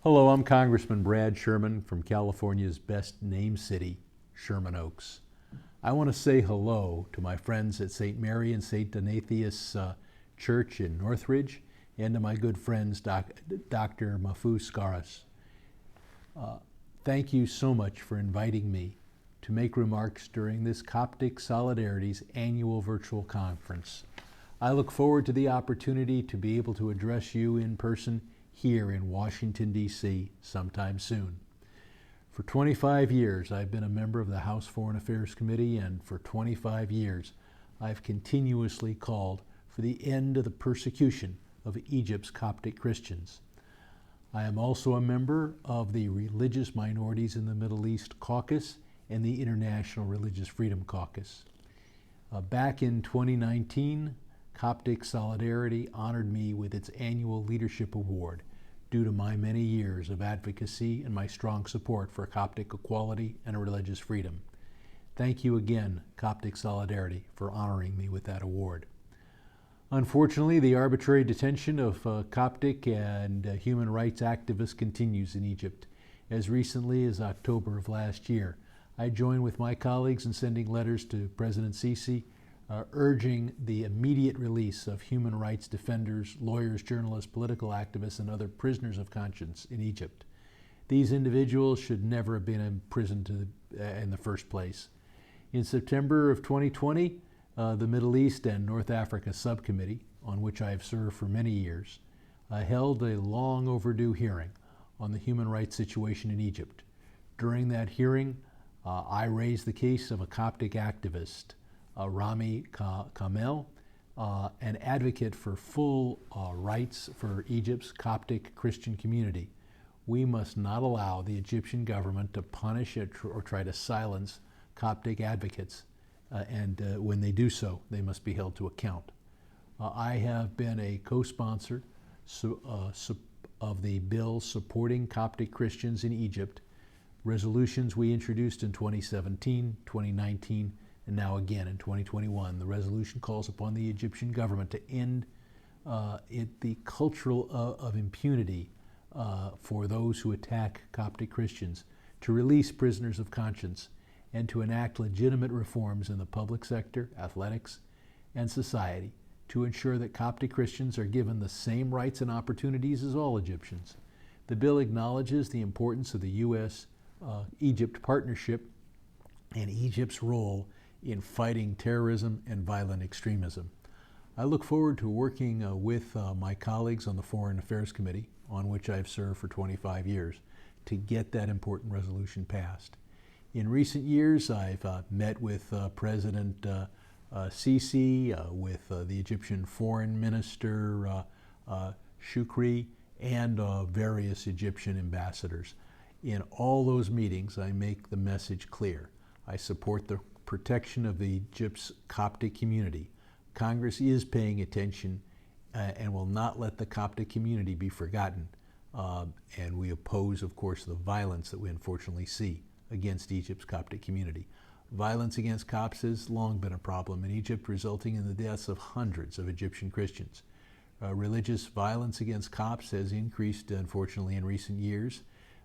Hello, I'm Congressman Brad Sherman from California's best named city, Sherman Oaks. I want to say hello to my friends at St. Mary and St. Donathius Church in Northridge, and to my good friends, Dr. Mafu Skaras. Thank you so much for inviting me to make remarks during this Coptic Solidarity's annual virtual conference. I look forward to the opportunity to be able to address you in person here in Washington, D.C. sometime soon. For 25 years, I've been a member of the House Foreign Affairs Committee, and for 25 years, I've continuously called for the end of the persecution of Egypt's Coptic Christians. I am also a member of the Religious Minorities in the Middle East Caucus and the International Religious Freedom Caucus. Back in 2019, Coptic Solidarity honored me with its annual Leadership Award due to my many years of advocacy and my strong support for Coptic equality and religious freedom. Thank you again, Coptic Solidarity, for honoring me with that award. Unfortunately, the arbitrary detention of Coptic and human rights activists continues in Egypt. As recently as October of last year, I joined with my colleagues in sending letters to President Sisi urging the immediate release of human rights defenders, lawyers, journalists, political activists, and other prisoners of conscience in Egypt. These individuals should never have been imprisoned in the first place. In September of 2020, the Middle East and North Africa Subcommittee, on which I have served for many years, held a long overdue hearing on the human rights situation in Egypt. During that hearing, I raised the case of a Coptic activist, Rami Kamel, an advocate for full rights for Egypt's Coptic Christian community. We must not allow the Egyptian government to punish or try to silence Coptic advocates, and when they do so, they must be held to account. I have been a co-sponsor of the bill supporting Coptic Christians in Egypt, resolutions we introduced in 2017, 2019, and now again in 2021. The resolution calls upon the Egyptian government to end the cultural of impunity for those who attack Coptic Christians, to release prisoners of conscience, and to enact legitimate reforms in the public sector, athletics, and society to ensure that Coptic Christians are given the same rights and opportunities as all Egyptians. The bill acknowledges the importance of the U.S.-Egypt partnership and Egypt's role in fighting terrorism and violent extremism. I look forward to working with my colleagues on the Foreign Affairs Committee, on which I've served for 25 years, to get that important resolution passed. In recent years, I've met with President Sisi, with the Egyptian Foreign Minister Shukri, and various Egyptian ambassadors. In all those meetings, I make the message clear. I support the protection of the Egypt's Coptic community. Congress is paying attention and will not let the Coptic community be forgotten. And we oppose, of course, the violence that we unfortunately see against Egypt's Coptic community. Violence against Copts has long been a problem in Egypt, resulting in the deaths of hundreds of Egyptian Christians. Religious violence against Copts has increased, unfortunately, in recent years.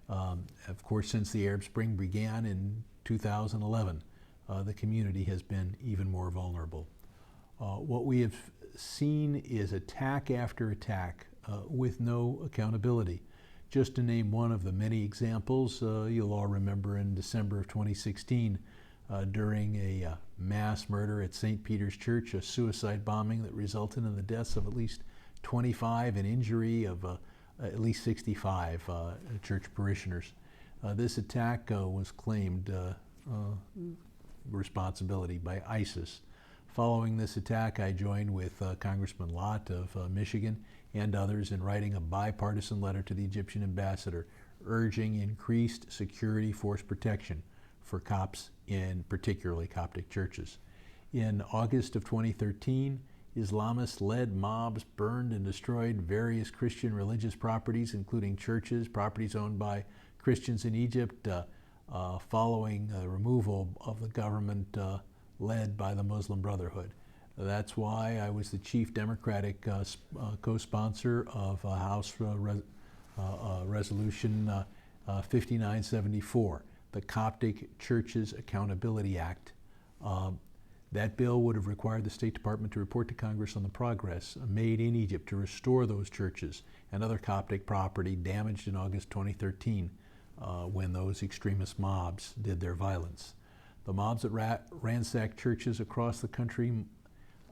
Of course, since the Arab Spring began in 2011, the community has been even more vulnerable. What we have seen is attack after attack with no accountability. Just to name one of the many examples, you'll all remember in December of 2016, during a mass murder at St. Peter's Church, a suicide bombing that resulted in the deaths of at least 25 and injury of at least 65 church parishioners. This attack was claimed responsibility by ISIS. Following this attack, I joined with Congressman Lott of Michigan and others in writing a bipartisan letter to the Egyptian ambassador urging increased security force protection for Copts in particularly Coptic churches. In August of 2013, Islamist-led mobs burned and destroyed various Christian religious properties, including churches, properties owned by Christians in Egypt, following the removal of the government led by the Muslim Brotherhood. That's why I was the chief Democratic co-sponsor of House Resolution 5974, the Coptic Churches Accountability Act. That bill would have required the State Department to report to Congress on the progress made in Egypt to restore those churches and other Coptic property damaged in August 2013 when those extremist mobs did their violence. The mobs that ransacked churches across the country,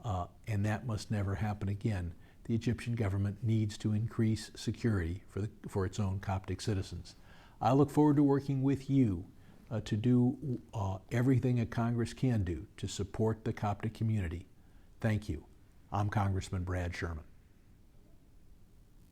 and that must never happen again. The Egyptian government needs to increase security for its own Coptic citizens. I look forward to working with you to do everything a Congress can do to support the Coptic community. Thank you. I'm Congressman Brad Sherman.